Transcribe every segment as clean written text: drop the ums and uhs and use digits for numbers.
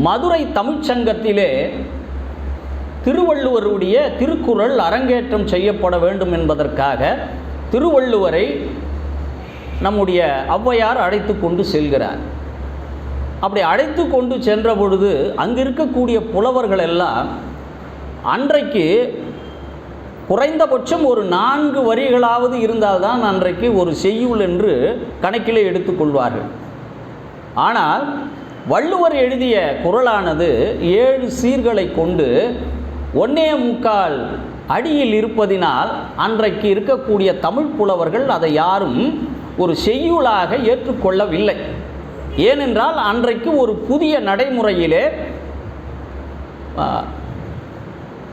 மதுரை தமிழ்ச்சங்கத்திலே திருவள்ளுவருடைய திருக்குறள் அரங்கேற்றம் செய்யப்பட வேண்டும் என்பதற்காக திருவள்ளுவரை நம்முடைய ஔவையார் அழைத்து கொண்டு செல்கிறார். அப்படி அழைத்து கொண்டு சென்ற பொழுது அங்கு இருக்கக்கூடிய புலவர்கள் எல்லாம் அன்றைக்கு குறைந்தபட்சம் ஒரு 4 வரிகளாவது இருந்தால்தான் அன்றைக்கு ஒரு செய்யுள் என்று கணக்கிலே எடுத்துக்கொள்வார்கள். ஆனால் வள்ளுவர் எழுதிய குறளானது 7 சீர்களை கொண்டு 1.25 அடியில் இருப்பதினால் அன்றைக்கு இருக்கக்கூடிய தமிழ் புலவர்கள் அதை யாரும் ஒரு செய்யுளாக ஏற்றுக்கொள்ளவில்லை. ஏனென்றால் அன்றைக்கு ஒரு புதிய நடைமுறையிலே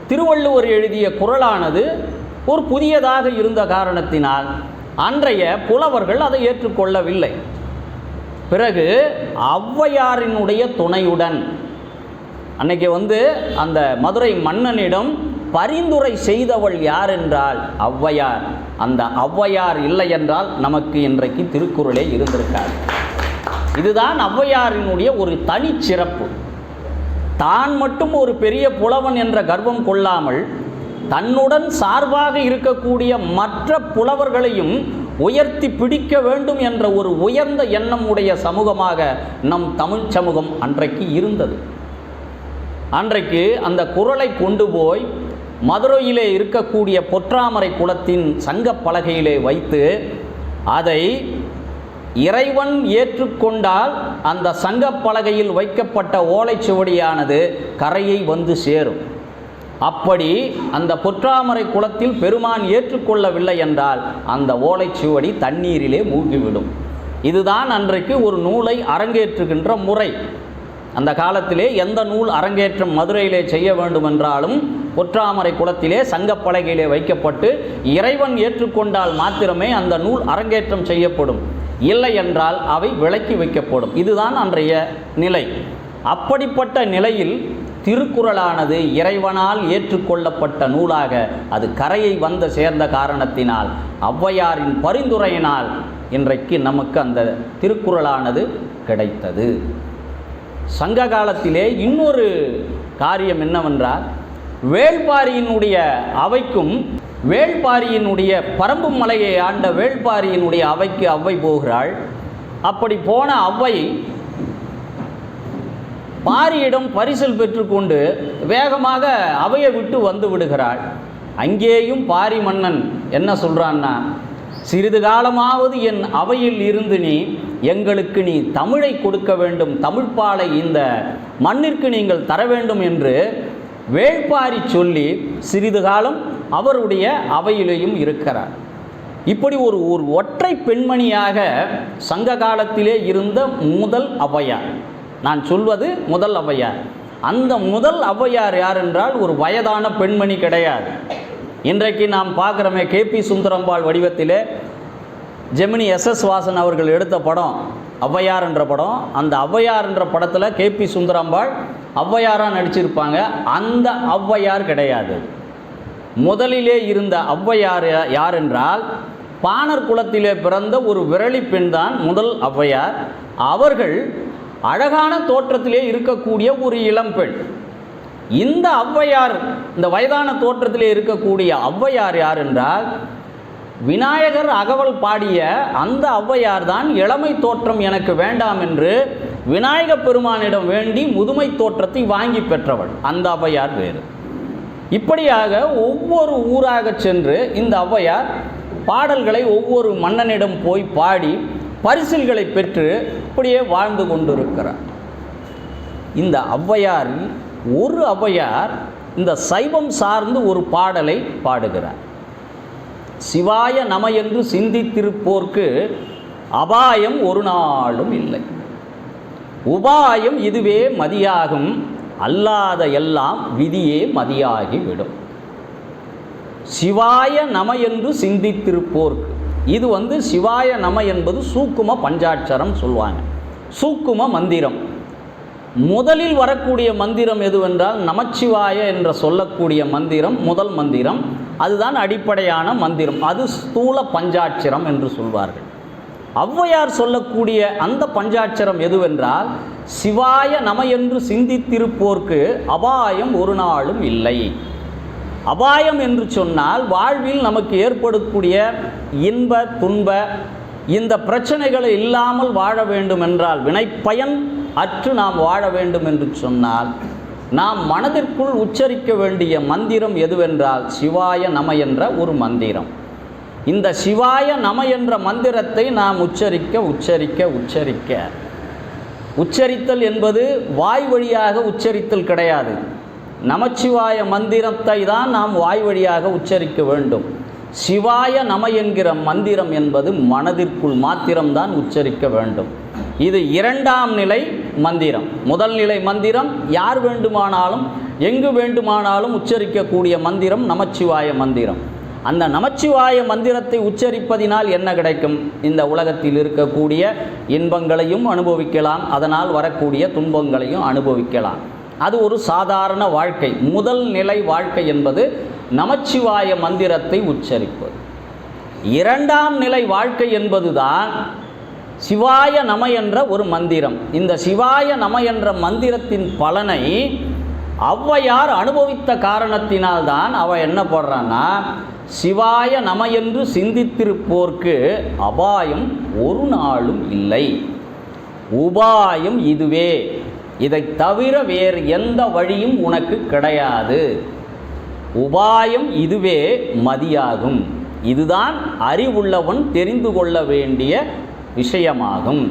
திருவள்ளுவர் எழுதிய குறளானது ஒரு புதியதாக இருந்த காரணத்தினால் அன்றைய புலவர்கள் அதை ஏற்றுக்கொள்ளவில்லை. பிறகு ஔவையாரினுடைய துணையுடன் அன்னைக்கு அந்த மதுரை மன்னனிடம் பரிந்துரை செய்தவள் யார் என்றால் ஔவையார். அந்த ஔவையார் இல்லை என்றால் நமக்கு இன்றைக்கு திருக்குறளே இருந்திருக்காது. இதுதான் ஔவையாரினுடைய ஒரு தனிச்சிறப்பு. தான் மட்டும் ஒரு பெரிய புலவன் என்ற கர்வம் கொள்ளாமல் தன்னுடன் சார்பாக இருக்கக்கூடிய மற்ற புலவர்களையும் உயர்த்தி பிடிக்க வேண்டும் என்ற ஒரு உயர்ந்த எண்ணம் உடைய சமூகமாக நம் தமிழ் சமூகம் அன்றைக்கு இருந்தது. அன்றைக்கு அந்த குறளை கொண்டு போய் மதுரையிலே இருக்கக்கூடிய பொற்றாமரை குளத்தின் சங்க பலகையிலே வைத்து அதை இறைவன் ஏற்றுக்கொண்டால் அந்த சங்க பலகையில் வைக்கப்பட்ட ஓலைச்சுவடியானது கரையை வந்து சேரும். அப்படி அந்த பொற்றாமரை குளத்தில் பெருமான் ஏற்றுக்கொள்ளவில்லை என்றால் அந்த ஓலைச்சுவடி தண்ணீரிலே மூழ்கிவிடும். இதுதான் அன்றைக்கு ஒரு நூலை அரங்கேற்றுகின்ற முறை. அந்த காலத்திலே எந்த நூல் அரங்கேற்றம் மதுரையிலே செய்ய வேண்டுமென்றாலும் பொற்றாமரை குளத்திலே சங்கப்பலகையிலே வைக்கப்பட்டு இறைவன் ஏற்றுக்கொண்டால் மாத்திரமே அந்த நூல் அரங்கேற்றம் செய்யப்படும். இல்லை என்றால் அவை விலக்கி வைக்கப்படும். இதுதான் அன்றைய நிலை. அப்படிப்பட்ட நிலையில் திருக்குறளானது இறைவனால் ஏற்றுக்கொள்ளப்பட்ட நூலாக அது கரையை வந்து சேர்ந்த காரணத்தினால் ஔவையாரின் பரிந்துரையினால் இன்றைக்கு நமக்கு அந்த திருக்குறளானது கிடைத்தது. சங்க காலத்திலே இன்னொரு காரியம் என்னவென்றால் வேள்பாரியினுடைய அவைக்கும் வேள்பாரியினுடைய பரம்பு மலையை ஆண்ட வேள்பாரியினுடைய அவைக்கு ஔவை போகிறாள். அப்படி போன ஔவை பாரியிடம் பரிசில் பெற்றுக்கொண்டு வேகமாக அவையை விட்டு வந்து விடுகிறாள். அங்கேயும் பாரி மன்னன் என்ன சொல்கிறான்னா, சிறிது காலமாவது என் அவையில் இருந்து எங்களுக்கு நீ தமிழை கொடுக்க வேண்டும், தமிழ்ப்பாலை இந்த மண்ணிற்கு நீங்கள் தர வேண்டும் என்று வேள்பாரி சொல்லி சிறிது காலம் அவருடைய அவையிலேயும் இருக்கிறார். இப்படி ஒரு ஒற்றை பெண்மணியாக சங்க காலத்திலே இருந்த முதல் ஔவையார், நான் சொல்வது முதல் ஔவையார். அந்த முதல் ஔவையார் யார் என்றால் ஒரு வயதான பெண்மணி கிடையாது. இன்றைக்கு நாம் பார்க்குறோமே KP சுந்தரம்பாள் வடிவத்திலே ஜெமினி SS வாசன் அவர்கள் எடுத்த படம் ஔவையார் என்ற படம். அந்த ஔவையார் என்ற படத்தில் KP சுந்தரம்பாள் ஔவையாராக நடிச்சிருப்பாங்க. அந்த ஔவையார் கிடையாது. முதலிலே இருந்த ஔவையார் யார் என்றால் பாணர் குலத்திலே பிறந்த ஒரு விரலி பெண் தான் முதல் ஔவையார். அவர்கள் அழகான தோற்றத்திலே இருக்கக்கூடிய ஒரு இளம்பெண். இந்த ஔவையார், இந்த வயதான தோற்றத்திலே இருக்கக்கூடிய ஔவையார் யார் என்றால் விநாயகர் அகவல் பாடிய அந்த ஔவையார் தான் இளமை தோற்றம் எனக்கு வேண்டாம் என்று விநாயக பெருமானிடம் வேண்டி முதுமை தோற்றத்தை வாங்கி பெற்றவள். அந்த ஔவையார் வேறு. இப்படியாக ஒவ்வொரு ஊராக சென்று இந்த ஔவையார் பாடல்களை ஒவ்வொரு மன்னனிடம் போய் பாடி பரிசில்களை பெற்று இப்படியே வாழ்ந்து கொண்டிருக்கிறார். இந்த ஔவையாரில் ஒரு ஔவையார் இந்த சைவம் சார்ந்து ஒரு பாடலை பாடுகிறார். சிவாய நம என்று சிந்தித்திருப்போர்க்கு அபாயம் ஒரு நாளும் இல்லை, உபாயம் இதுவே மதியாகும், அல்லாத எல்லாம் விதியே மதியாகிவிடும். சிவாய நம என்று சிந்தித்திருப்போர்க்கு, இது சிவாய நம என்பது சூக்கும பஞ்சாட்சரம் சொல்லுவாங்க, சூக்கும மந்திரம். முதலில் வரக்கூடிய மந்திரம் எதுவென்றால் நமச்சிவாய என்ற சொல்லக்கூடிய மந்திரம் முதல் மந்திரம். அதுதான் அடிப்படையான மந்திரம். அது ஸ்தூல பஞ்சாட்சரம் என்று சொல்வார்கள். ஔவையார் சொல்லக்கூடிய அந்த பஞ்சாட்சரம் எதுவென்றால், சிவாய நம என்று சிந்தித்திருப்போர்க்கு அபாயம் ஒரு நாளும் இல்லை. அபாயம் என்று சொன்னால் வாழ்வில் நமக்கு ஏற்படக்கூடிய இன்ப துன்ப இந்த பிரச்சனைகளை இல்லாமல் வாழ வேண்டும் என்றால், வினைப்பயன் அற்று நாம் வாழ வேண்டும் என்று சொன்னால், நாம் மனதிற்குள் உச்சரிக்க வேண்டிய மந்திரம் எதுவென்றால் சிவாய நம என்ற ஒரு மந்திரம். இந்த சிவாய நம என்ற மந்திரத்தை நாம் உச்சரித்தல் என்பது வாய் வழியாக உச்சரித்தல் கிடையாது. நமச்சிவாய மந்திரத்தை தான் நாம் வாய் வழியாக உச்சரிக்க வேண்டும். சிவாய நம என்கிற மந்திரம் என்பது மனதிற்குள் மாத்திரம்தான் உச்சரிக்க வேண்டும். இது இரண்டாம் நிலை மந்திரம். முதல் நிலை மந்திரம் யார் வேண்டுமானாலும் எங்கு வேண்டுமானாலும் உச்சரிக்கக்கூடிய மந்திரம் நமச்சிவாய மந்திரம். அந்த நமச்சிவாய மந்திரத்தை உச்சரிப்பதினால் என்ன கிடைக்கும்? இந்த உலகத்தில் இருக்கக்கூடிய இன்பங்களையும் அனுபவிக்கலாம், அதனால் வரக்கூடிய துன்பங்களையும் அனுபவிக்கலாம். அது ஒரு சாதாரண வாழ்க்கை. முதல் நிலை வாழ்க்கை என்பது நமச்சிவாய மந்திரத்தை உச்சரிப்பது. இரண்டாம் நிலை வாழ்க்கை என்பதுதான் சிவாய நம என்ற ஒரு மந்திரம். இந்த சிவாய நம என்ற மந்திரத்தின் பலனை ஔவையார் அனுபவித்த காரணத்தினால்தான் அவ என்ன போடுறான்னா, சிவாய நம என்று சிந்தித்திருப்போர்க்கு அபாயம் ஒரு நாளும் இல்லை. உபாயம் இதுவே, இதை தவிர வேறு எந்த வழியும் உனக்கு கிடையாது. உபாயம் இதுவே மதியாகும். இதுதான் அறிவுள்ளவன் தெரிந்து கொள்ள வேண்டிய விஷயமாகும்.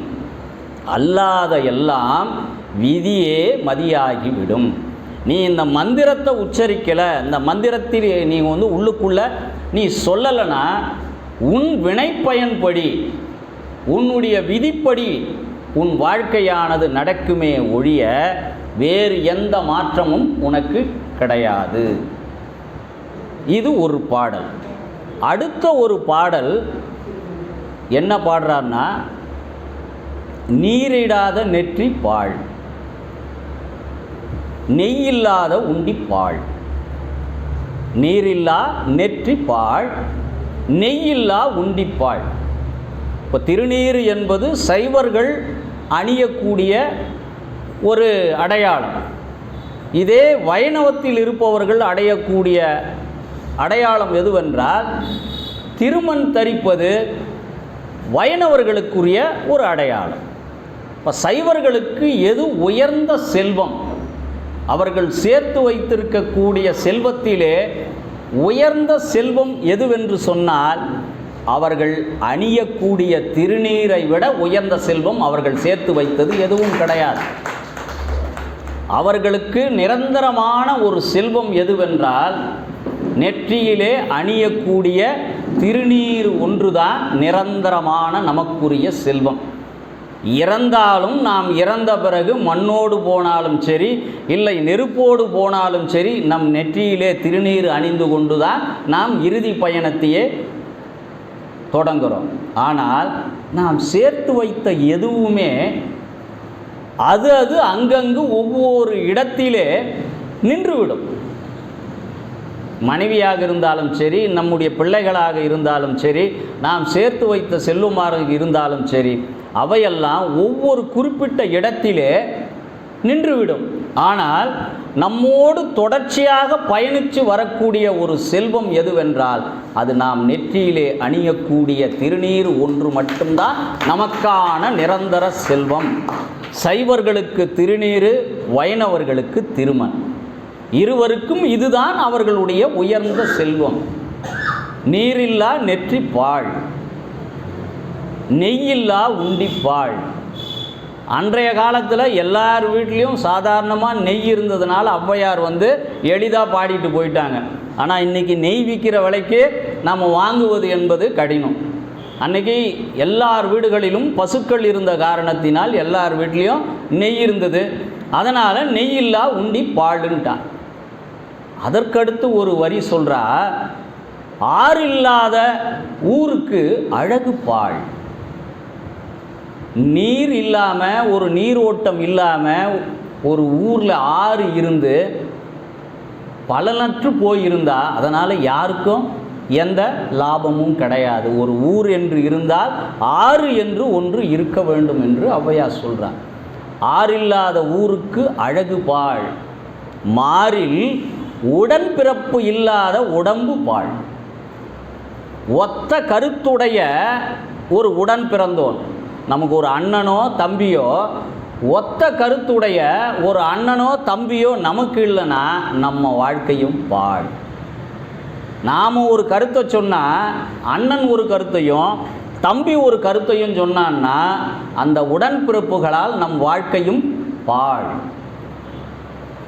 அல்லாத எல்லாம் விதியே மதியாகிவிடும். நீ இந்த மந்திரத்தை உச்சரிக்கலை, இந்த மந்திரத்தில் நீ உள்ளுக்குள்ள நீ சொல்லலைன்னா உன் வினைப்பயன்படி உன்னுடைய விதிப்படி உன் வாழ்க்கையானது நடக்குமே ஒழிய வேறு எந்த மாற்றமும் உனக்கு கிடையாது. இது ஒரு பாடல். அடுத்த ஒரு பாடல் என்ன பாடுறார்னா, நீரிடாத நெற்றி பாழ், நெய்யில்லாத உண்டி பாழ். நீரில்லா நெற்றி பாழ், நெய்யில்லா உண்டி பாழ். இப்போ திருநீறு என்பது சைவர்கள் அணியக்கூடிய ஒரு அடையாளம். இதே வைணவத்தில் இருப்பவர்கள் அடையக்கூடிய அடையாளம் எதுவென்றால், திருமண் தரிப்பது வைணவர்களுக்குரிய ஒரு அடையாளம். இப்போ சைவர்களுக்கு எது உயர்ந்த செல்வம், அவர்கள் சேர்த்து வைத்திருக்கக்கூடிய செல்வத்திலே உயர்ந்த செல்வம் எதுவென்று சொன்னால், அவர்கள் அணியக்கூடிய திருநீரை விட உயர்ந்த செல்வம் அவர்கள் சேர்த்து வைத்தது எதுவும் கிடையாது. அவர்களுக்கு நிரந்தரமான ஒரு செல்வம் எதுவென்றால், நெற்றியிலே அணியக்கூடிய திருநீர் ஒன்றுதான் நிரந்தரமான நமக்குரிய செல்வம். இறந்தாலும் நாம் இறந்த பிறகு மண்ணோடு போனாலும் சரி, இல்லை நெருப்போடு போனாலும் சரி, நம் நெற்றியிலே திருநீர் அணிந்து கொண்டுதான் நாம் இறுதி பயணத்தையே தொடங்குகிறோம். ஆனால் நாம் சேர்த்து வைத்த எதுவுமே அது அங்கங்கு ஒவ்வொரு இடத்திலே நின்றுவிடும். மனைவியாக இருந்தாலும் சரி, நம்முடைய பிள்ளைகளாக இருந்தாலும் சரி, நாம் சேர்த்து வைத்த செல்வமாக இருந்தாலும் சரி, அவையெல்லாம் ஒவ்வொரு குறிப்பிட்ட இடத்திலே நின்றுவிடும். ஆனால் நம்மோடு தொடர்ச்சியாக பயணித்து வரக்கூடிய ஒரு செல்வம் எதுவென்றால், அது நாம் நெற்றியிலே அணியக்கூடிய திருநீர் ஒன்று மட்டும்தான் நமக்கான நிரந்தர செல்வம். சைவர்களுக்கு திருநீர், வைணவர்களுக்கு திருமண். இருவருக்கும் இதுதான் அவர்களுடைய உயர்ந்த செல்வம். நீரில்லா நெற்றி பாழ், நெய்யில்லா உண்டிப்பாள். அன்றைய காலத்தில் எல்லார் வீட்லேயும் சாதாரணமாக நெய் இருந்ததுனால ஔவையார் எளிதாக பாடிட்டு போயிட்டாங்க. ஆனால் இன்றைக்கி நெய் விற்கிற விலைக்கு நாம் வாங்குவது என்பது கடினம். அன்றைக்கி எல்லார் வீடுகளிலும் பசுக்கள் இருந்த காரணத்தினால் எல்லார் வீட்லேயும் நெய் இருந்தது. அதனால் நெய்யில்லா உண்டி பாடுன்ட்டான். அதற்கடுத்து ஒரு வரி சொல்கிறா, ஆறு இல்லாத ஊருக்கு அழகு பாழ். நீர் இல்லாமல், ஒரு நீரோட்டம் இல்லாமல் ஒரு ஊரில் ஆறு இருந்து பலனற்று போயிருந்தா அதனால் யாருக்கும் எந்த லாபமும் கிடையாது. ஒரு ஊர் என்று இருந்தால் ஆறு என்று ஒன்று இருக்க வேண்டும் என்று ஔவையார் சொல்கிறார். ஆறில்லாத ஊருக்கு அழகு பாழ், மாறில் உடன்பிறப்பு இல்லாத உடம்பு பாழ். ஒத்த கருத்துடைய ஒரு உடன் பிறந்தோன், நமக்கு ஒரு அண்ணனோ தம்பியோ, ஒத்த கருத்துடைய ஒரு அண்ணனோ தம்பியோ நமக்கு இல்லைன்னா நம்ம வாழ்க்கையும் பாழ். நாம் ஒரு கருத்தை சொன்னால் அண்ணன் ஒரு கருத்தையும் தம்பி ஒரு கருத்தையும் சொன்னான்னா அந்த உடன்பிறப்புகளால் நம் வாழ்க்கையும் பாழ்.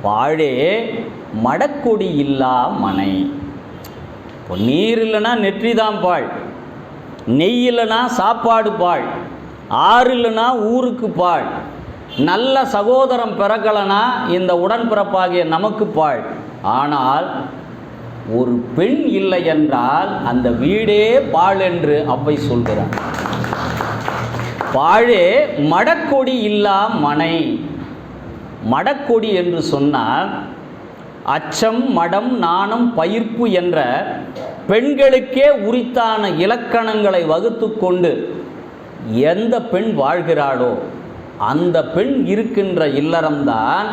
பாழே மடக்கொடி இல்லா மனை. இப்போ நீர் இல்லைன்னா நெற்றி தான் பாழ், நெய் இல்லைன்னா சாப்பாடு பாழ், ஆறு இல்லைன்னா ஊருக்கு பாழ், நல்ல சகோதரம் பிறக்கலைன்னா இந்த உடன்பிறப்பாகிய நமக்கு பாழ். ஆனால் ஒரு பெண் இல்லை என்றால் அந்த வீடே பாழ் என்று ஔவை சொல்கிறார். பாழே மடக்கொடி இல்லா மனை. மடக்கொடி என்று சொன்னால் அச்சம், மடம், நாணம், பயிர்ப்பு என்ற பெண்களுக்கே உரித்தான இலக்கணங்களை வகுத்து கொண்டு எந்த பெண் வாழ்கிறாளோ அந்த பெண் இருக்கின்ற இல்லறம்தான்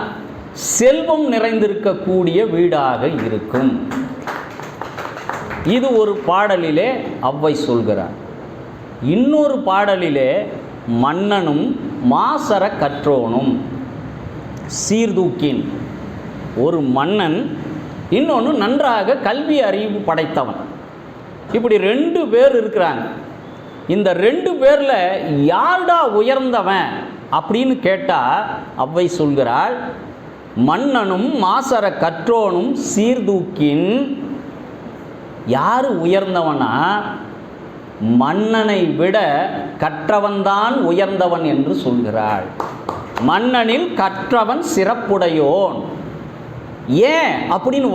செல்வம் நிறைந்திருக்கக்கூடிய வீடாக இருக்கும். இது ஒரு பாடலிலே ஔவை சொல்கிறார். இன்னொரு பாடலிலே மன்னனும் மாசற கற்றோனும் சீர்தூக்கின். ஒரு மன்னன், இன்னொன்று நன்றாக கல்வி அறிவு படைத்தவன். இப்படி ரெண்டு பேர் இருக்கிறாங்க. இந்த ரெண்டு பேரில் யார்டா உயர்ந்தவன் அப்படின்னு கேட்டால் ஔவை சொல்கிறாள், மன்னனும் மாசற கற்றோனும் சீர்தூக்கின். யார் உயர்ந்தவனா? மன்னனை விட கற்றவன்தான் உயர்ந்தவன் என்று சொல்கிறாள். மன்னனில் கற்றவன் சிறப்புடையோன். ஏன் அப்படின்னு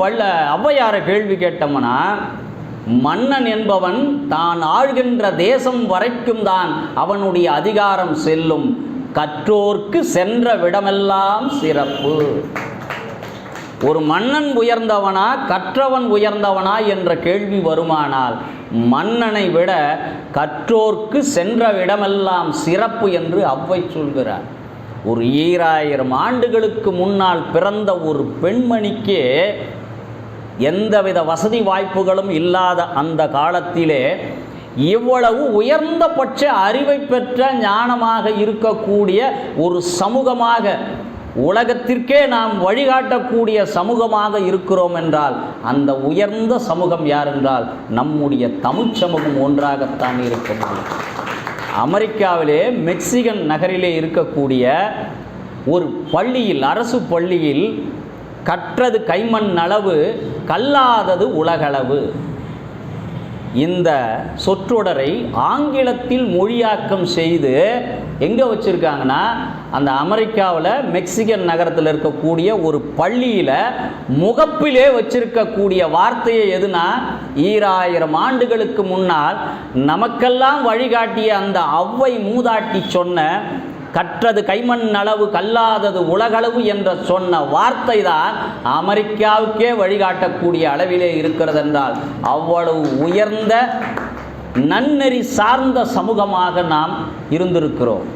ஔவையாரை கேள்வி கேட்டோம்னா, மன்னன் என்பவன் தான் ஆழ்கின்ற தேசம் வரைக்கும் தான் அவனுடைய அதிகாரம் செல்லும். கற்றோர்க்கு சென்ற விடமெல்லாம் சிறப்பு. ஒரு மன்னன் உயர்ந்தவனா கற்றவன் உயர்ந்தவனா என்ற கேள்வி வருமானால் மன்னனை விட கற்றோர்க்கு சென்ற இடமெல்லாம் சிறப்பு என்று ஔவை சொல்கிறார். ஒரு 2000 ஆண்டுகளுக்கு முன்னால் பிறந்த ஒரு பெண்மணிக்கே எந்தவித வசதி வாய்ப்புகளும் இல்லாத அந்த காலத்திலே இவ்வளவு உயர்ந்தபட்ச அறிவை பெற்ற ஞானமாக இருக்கக்கூடிய ஒரு சமூகமாக, உலகத்திற்கே நாம் வழிகாட்டக்கூடிய சமூகமாக இருக்கிறோம் என்றால் அந்த உயர்ந்த சமூகம் யார் என்றால் நம்முடைய தமிழ் சமூகம் ஒன்றாகத்தான் இருக்க முடியும். அமெரிக்காவிலே மெக்சிகன் நகரிலே இருக்கக்கூடிய ஒரு பள்ளியில், அரசு பள்ளியில், கற்றது கைமண் அளவு, கல்லாதது உலகளவு. இந்த சொற்றொடரை ஆங்கிலத்தில் மொழியாக்கம் செய்து எங்கே வச்சுருக்காங்கன்னா, அந்த அமெரிக்காவில் மெக்சிகன் நகரத்தில் இருக்கக்கூடிய ஒரு பள்ளியில் முகப்பிலே வச்சிருக்கக்கூடிய வார்த்தையை எதுனா, 2000 ஆண்டுகளுக்கு முன்னால் நமக்கெல்லாம் வழிகாட்டிய அந்த ஔவை மூதாட்டி சொன்ன கற்றது கைமண் அளவு, கல்லாதது உலகளவு என்ற சொன்ன வார்த்தை தான் அமெரிக்காவுக்கே வழிகாட்டக்கூடிய அளவிலே இருக்கிறது என்றால் அவ்வளவு உயர்ந்த நன்னெறி சார்ந்த சமூகமாக நாம் இருந்திருக்கிறோம்.